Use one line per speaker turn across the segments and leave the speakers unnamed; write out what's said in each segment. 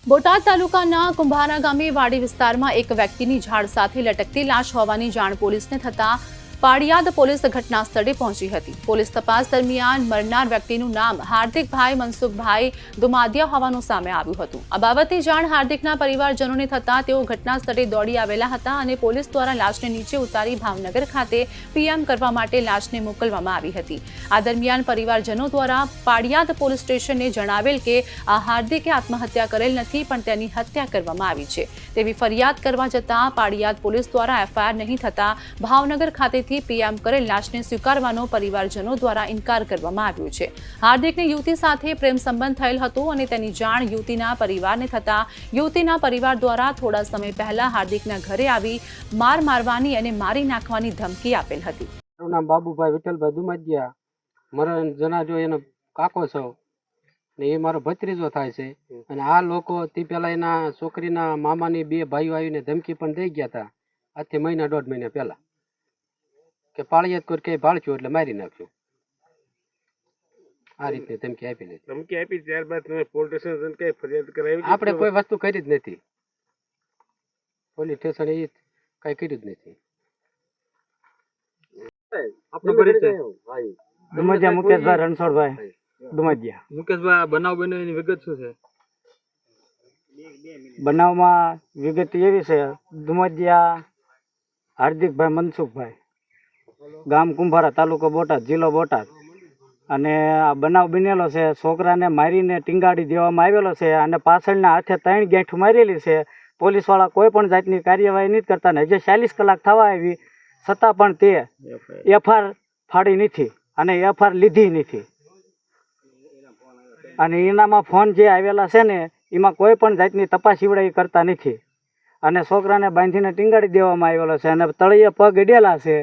બોટાદ તાલુકાના કુંભારા ગામે વાડી વિસ્તારમાં એક વ્યક્તિની ઝાડ સાથે લટકતી લાશ હોવાની જાણ પોલીસને થતાં પાળિયાદ પોલીસ ઘટના સ્થળે પહોંચી હતી। પોલીસ તપાસ દરમિયાન મરનાર વ્યક્તિનું નામ હાર્દિકભાઈ મનસુખભાઈ દુમાદિયા હોવાનું સામે આવ્યું હતું। આ બાબતે જાણ હાર્દિકના પરિવારજનોને થતાં તેઓ ઘટના સ્થળે દોડી આવેલા હતા અને પોલીસ દ્વારા લાશને નીચે ઉતારી ભાવનગર ખાતે પીએમ કરવા માટે લાશને મોકલવામાં આવી હતી। આ દરમિયાન પરિવારજનો દ્વારા પાળિયાદ પોલીસ સ્ટેશનને જણાવેલ કે આ હાર્દિકે આત્મહત્યા કરેલ નથી પણ તેની હત્યા કરવામાં આવી છે તેવી ફરિયાદ કરવા જતાં પાળિયાદ પોલીસ દ્વારા એફઆઈઆર નહીં થતાં ભાવનગર ખાતે પીએમ કરેલ લાશને સ્વીકારવાનો પરિવારજનો દ્વારા ઇનકાર કરવામાં આવ્યો છે। હાર્દિકને યુવતી સાથે પ્રેમ સંબંધ થયેલ હતો અને તેની જાણ યુવતીના પરિવારને થતાં યુવતીના પરિવાર દ્વારા થોડા સમય પહેલા હાર્દિકના ઘરે આવી માર મારવાની અને મારી નાખવાની ધમકી આપેલ હતી।
મારું નામ બાબુભાઈ વિઠ્ઠલભાઈ દુમાદિયા, મરણ જનાજો એનો કાકો છો ને એ મારો ભત્રીજો થાય છે અને આ લોકો તે પહેલા એના છોકરીના મામાની બે ભાઈઓ આવીને ધમકી પણ દઈ ગયા હતા આજથી મહિના દોઢ મહિના પહેલા કે પાળિયાદ કોઈ કઈ ભાળશું એટલે મારી નાખશું આ રીતે ધમકી આપેલી।
ધમકી આપી ત્યારબાદ તમે પોલીસ સ્ટેશન કઈ ફરિયાદ કરાવી?
આપણે કોઈ વસ્તુ કરી જ નથી, પોલીસ સ્ટેશન એ કઈ કર્યું જ નથી।
આપનો પરિચય?
દુમાદિયા મુકેશભાઈ રણછોડભાઈ દુમાદિયા।
મુકેશભાઈ, બનાવ બન્યો એની વિગત શું છે?
બનાવમાં વિગત એવી છે, દુમાદિયા હાર્દિકભાઈ મનસુખભાઈ, ગામ કુંભારા, તાલુકો બોટાદ, જિલ્લો બોટાદ, અને આ બનાવ બનેલો છે છોકરાને મારીને ટીંગાડી દેવામાં આવેલો છે અને પાછળના હાથે 3 ગાંઠ મારેલી છે। પોલીસવાળા કોઈ પણ જાતની કાર્યવાહી નથી કરતા ને હજી 40 કલાક થવા આવી છતાં પણ તે એફઆઈઆર ફાડી નથી અને એફઆઈઆર લીધી નથી અને એનામાં ફોન જે આવેલા છે ને એમાં કોઈ પણ જાતની તપાસ ઈવડાઈ કરતા નથી અને છોકરાને બાંધીને ટીંગાડી દેવામાં આવેલો છે અને તળિયે પગ અડેલા છે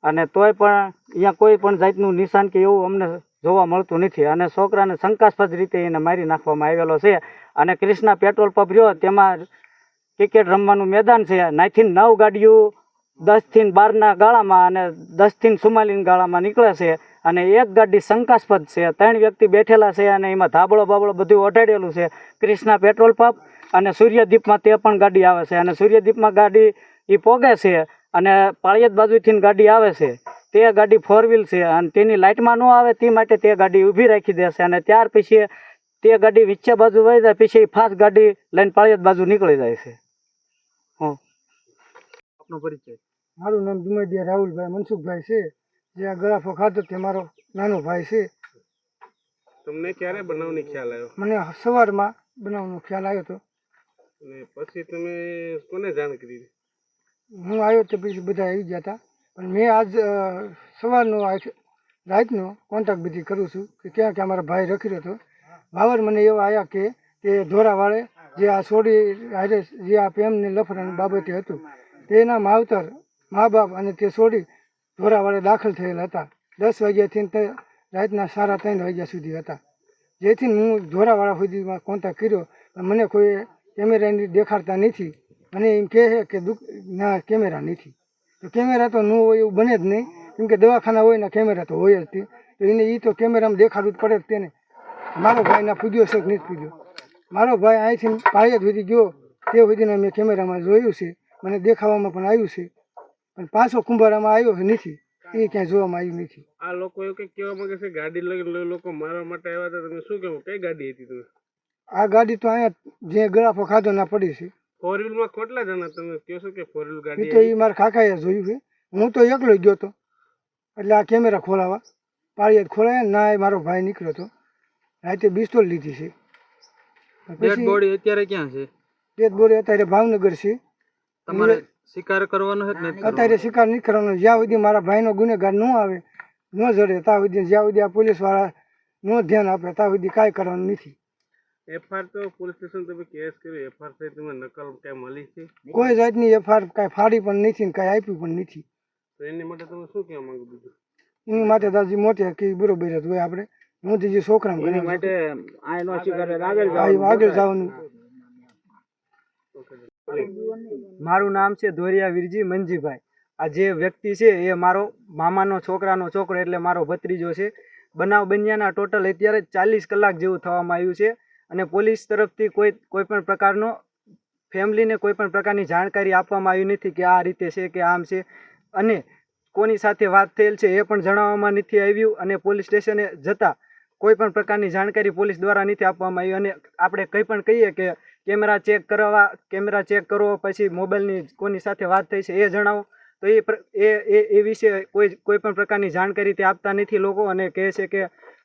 અને તોય પણ અહીંયા કોઈ પણ જાતનું નિશાન કે એવું અમને જોવા મળતું નથી અને છોકરાને શંકાસ્પદ રીતે એને મારી નાખવામાં આવેલો છે। અને ક્રિષ્ના પેટ્રોલ પંપ રહ્યો તેમાં ક્રિકેટ રમવાનું મેદાન છે, 9 ગાડીઓ 10 થી 12ના ગાળામાં અને 10 થી 44 ગાળામાં નીકળે છે અને એક ગાડી શંકાસ્પદ છે, 3 વ્યક્તિ બેઠેલા છે અને એમાં ધાબળો બાબળો બધું ઓઢાડેલું છે। ક્રિષ્ના પેટ્રોલ પંપ અને સૂર્યદીપમાં તે પણ ગાડી આવે છે અને સૂર્યદીપમાં ગાડી એ પોગે છે અને પાળિયાદ બાજુથી ગાડી આવે છે તે ગાડી 4 વ્હીલ છે અને તેની લાઇટમાં ન આવે તે માટે તે ગાડી ઊભી રાખી દેશે અને ત્યાર પછી તે ગાડી વચ્ચે બાજુ વહી જાય પછી ફાસ્ટ ગાડી લઈને પાળિયાદ બાજુ નીકળી જાય છે।
આપનો પરિચય?
મારું નામ દુમાદિયા રાહુલભાઈ મનસુખભાઈ છે, જે આ ગળાફો ખાધો તે મારો નાનો ભાઈ છે।
તમને ક્યારે બનાવની ખ્યાલ આવ્યો?
મને સવારમાં બનાવવાનો ખ્યાલ આવ્યો હતો
અને પછી તમે કોને જાણ કરી?
હું આવ્યો તો પછી બધા આવી ગયા હતા પણ મેં આજ સવારનો રાતનો કોન્ટેક્ટ બધી કરું છું કે ક્યાં ક્યાં મારા ભાઈ રખી રહ્યો હતો। ભાવર મને એવા આવ્યા કે તે ધોરાવાળે જે આ છોડી હારે જે આ પ્રેમને લફડાની બાબતે હતું તેના માવતર મા બાપ અને તે છોડી ધોરાવાળે દાખલ થયેલા હતા 10 વાગ્યાથી રાતના 3:30 વાગ્યા સુધી હતા, જેથી હું ધોરાવાળા સુધીમાં કોન્ટેક્ટ કર્યો પણ મને કોઈ કેમેરાની દેખાડતા નથી। મને એમ કહે છે કે ના કેમેરા નથી, તો કેમેરા તો ન હોય એવું બને જ નહીં કેમ કે દવાખાના હોય ને કેમેરા તો હોય જ તે, તો એને એ તો કેમેરામાં દેખાડવું જ પડે જ તેને। મારો ભાઈ ના પૂજ્યો છે કે નથી પૂજ્યો? મારો ભાઈ અહીંથી પાળિયાદ સુધી ગયો તે સુધીને મેં કેમેરામાં જોયું છે, મને દેખાવામાં પણ આવ્યું છે પણ પાછો કુંભારામાં આવ્યો નથી એ ક્યાંય જોવામાં આવ્યું નથી।
આ લોકો એવું કઈ કહેવા માંગે છે ગાડી લઈને લોકો મારવા માટે આવ્યા હતા, તમે શું કહેવું? કઈ ગાડી હતી તમે?
આ ગાડી તો અહીંયા જે ગળાફો ખાધો ના પડી છે।
4 વ્હીલ માં કેટલા જણા? તમે કહો છો કે 4 વ્હીલ
એ
ગાડી?
તો એ મારા કાકાએ જોયું છે, હું તો એકલો જ ગયો હતો એટલે આ કેમેરા ખોલાવા પાળિયાદ ખોલાયા ના એ મારો ભાઈ નીકળ્યો હતો, રાતે પિસ્તોલ લીધી છે।
ડેડ બોડી અત્યારે ક્યાં છે?
ડેડ બોડી અત્યારે ભાવનગર છે।
તમારે શિકાર કરવાનો છે ને?
અત્યારે શિકાર નહીં કરવાનો, જ્યાં સુધી મારા ભાઈનો ગુનેગાર ન આવે ન જડે ત્યાં સુધી, જ્યાં સુધી આ પોલીસવાળા ન ધ્યાન આપે ત્યાં સુધી કાંઈ કરવાનું નથી।
એફઆઈઆર તો પોલીસ સ્ટેશન તમે કેસ કર્યો, એફઆઈઆર થઈ તમે નકલ કઈ મળી છે?
કોઈ જાતની એફઆઈઆર કાંઈ ફાડી પણ નથી ને કાંઈ આપ્યું પણ નથી।
તો એની માટે તમે શું કહેવા માંગો? બીજું
એની માટે દાદી મોટી કે બરોબર જ હોય, આપણે હું જે છોકરા
માટે
આગળ જવાનું।
મારું નામ છે ધોરિયા વીરજી મંજીભાઈ। આ જે વ્યક્તિ છે એ મારો મામાનો છોકરાનો છોકરો એટલે મારો ભત્રીજો છે। બનાવ બન્યાના ટોટલ અત્યારે 40 કલાક જેવું થવામાં આવ્યું છે અને પોલીસ તરફથી કોઈ પણ પ્રકારનો ફેમિલીને કોઈ પણ પ્રકારની જાણકારી આપવામાં આવી નથી કે આ રીતે છે કે આમ છે, અને કોની સાથે વાત થયેલ છે એ પણ જણાવવામાં નથી આવ્યું, અને પોલીસ સ્ટેશને જતાં કોઈ પણ પ્રકારની જાણકારી પોલીસ દ્વારા નથી આપવામાં આવી. અને આપણે કંઈ પણ કહીએ કે કેમેરા ચેક કરો, પછી મોબાઈલની કોની સાથે વાત થઈ છે એ જણાવો, તો એ વિશે કોઈ પણ પ્રકારની જાણકારી તે આપતા નથી લોકો, અને કહે છે કે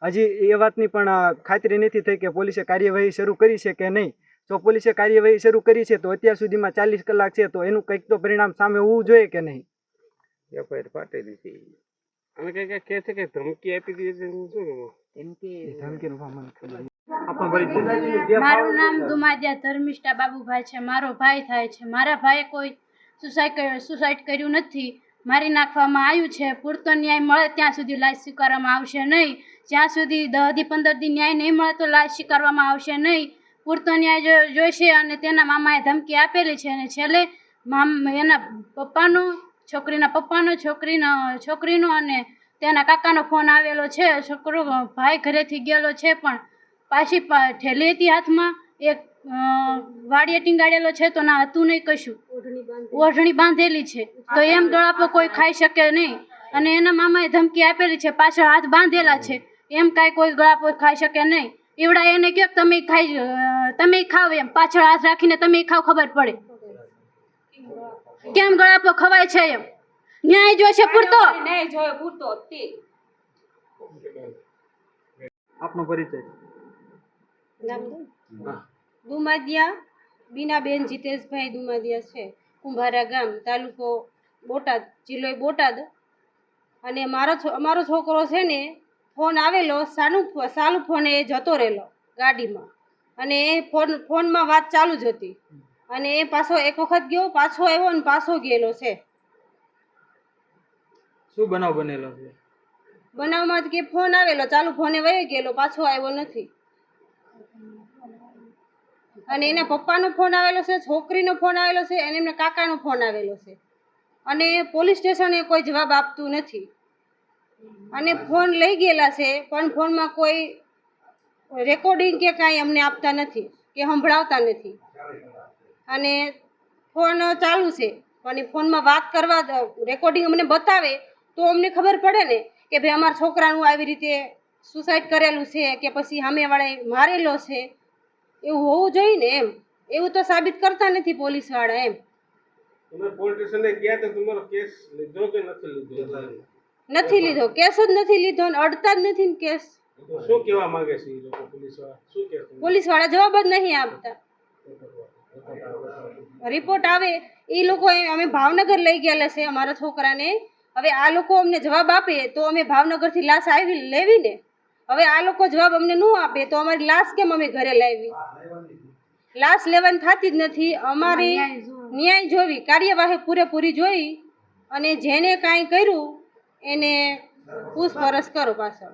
હજી એ વાતની પણ ખાતરી નથી થઈ કે પોલીસે કાર્યવાહી શરૂ કરી છે કે નહીં. જો પોલીસે કાર્યવાહી શરૂ કરી છે તો અત્યાર સુધીમાં 40 કલાક છે, તો એનું કંઈક તો પરિણામ સામે હોવું જોઈએ કે નહીં.
એફઆઈઆર ફાટે નથી અને કઈ કહે છે કે ધમકી આપી દીધી છે, શું
મારું નામ દુમાદિયા ધર્મિષ્ઠા બાબુભાઈ છે. મારો ભાઈ થાય છે. મારા ભાઈએ કોઈ સુસાઇડ કર્યું નથી. મારી નાખવામાં આવ્યું છે. પૂરતો ન્યાય મળે ત્યાં સુધી લાશ સ્વીકારવામાં આવશે નહીં. જ્યાં સુધી 10 થી 15 દી ન્યાય નહીં મળે તો લાશ સ્વીકારવામાં આવશે નહીં. પૂરતો ન્યાય જોઈશે. અને તેના મામાએ ધમકી આપેલી છે, અને છેલ્લે એના પપ્પાનો, છોકરીના પપ્પાનો, છોકરીનો અને તેના કાકાનો ફોન આવેલો છે. છોકરો ભાઈ ઘરેથી ગયેલો છે, પણ પાછી ઠેલી હતી હાથમાં, એક વાડીએ ટીંગાડેલો છે તો ના હતું નહીં કશું, ઓઢણી બાંધેલી છે, તો એમ ગળાપો કોઈ ખાઈ શકે નહીં. અને એના મામાએ ધમકી આપેલી છે, પાછળ હાથ બાંધેલા છે, એમ કાંઈ કોઈ ગળાપો ખાઈ શકે નહીં. એવડા એને કહો તમે ખાવ, એમ પાછળ હાથ રાખીને તમે ખાવ, ખબર પડે કેમ ગળાપો ખવાય છે. એમ ન્યાય જોઈશે પૂરતો.
આપનો પરિચય.
દુમાદિયા બીનાબેન જીતેશભાઈ દુમાદિયા છે. કુંભારા ગામ, તાલુકો બોટાદ, જિલ્લો બોટાદ. અને અમારો છોકરો છે ને, ફોન આવેલો, સાલું ફોન એ જતો રહેલો ગાડીમાં, અને એ ફોનમાં વાત ચાલુ જ હતી, અને એ પાછો એક વખત ગયો, પાછો આવ્યો ને પાછો ગયેલો છે.
શું બનાવ બનેલો છે?
બનાવમાં કે ફોન આવેલો, ચાલુ ફોને વહી ગયેલો, પાછો આવ્યો નથી. અને એના પપ્પાનો ફોન આવેલો છે, છોકરીનો ફોન આવેલો છે, અને એમના કાકાનો ફોન આવેલો છે, અને પોલીસ સ્ટેશને કોઈ જવાબ આપતું નથી. અને ફોન લઈ ગયેલા છે, પણ ફોનમાં કોઈ રેકોર્ડિંગ કે કાંઈ અમને આપતા નથી કે સંભળાવતા નથી. અને ફોન ચાલુ છે, પણ એ ફોનમાં વાત કરવા, રેકોર્ડિંગ અમને બતાવે તો અમને ખબર પડે ને કે ભાઈ અમારા છોકરાનું આવી રીતે સુસાઇડ કરેલું છે કે પછી સામેવાળાએ મારેલો છે. એવું હોવું જોઈએ ને. એમ એવું તો સાબિત કરતા નથી પોલીસવાળા. એમ
તમે પોલીસ સ્ટેશને ગયા તો તમારો કેસ લીધો કે નથી લીધો?
નથી લીધો, કેસ જ નથી લીધો, ને અડતા જ નથી ને કેસ.
શું કહેવા માંગે છે એ લોકો પોલીસવાળા? શું કહે છે?
પોલીસવાળા જવાબ જ નહીં આપતા. રિપોર્ટ આવે એ લોકો, અમે ભાવનગર લઈ ગયેલા છે અમારા છોકરાને. હવે આ લોકો અમને જવાબ આપે તો અમે ભાવનગરથી લાશ આવી લેવી ને. હવે આ લોકો જવાબ અમને ન આપે તો અમારી લાશ કેમ અમે ઘરે લાવી? લાશ લેવાની થતી જ નથી. અમારે ન્યાય જોવી, કાર્યવાહી પૂરેપૂરી જોઈ, અને જેને કાંઈ કર્યું એને પૂછપરછ કરો પાછળ.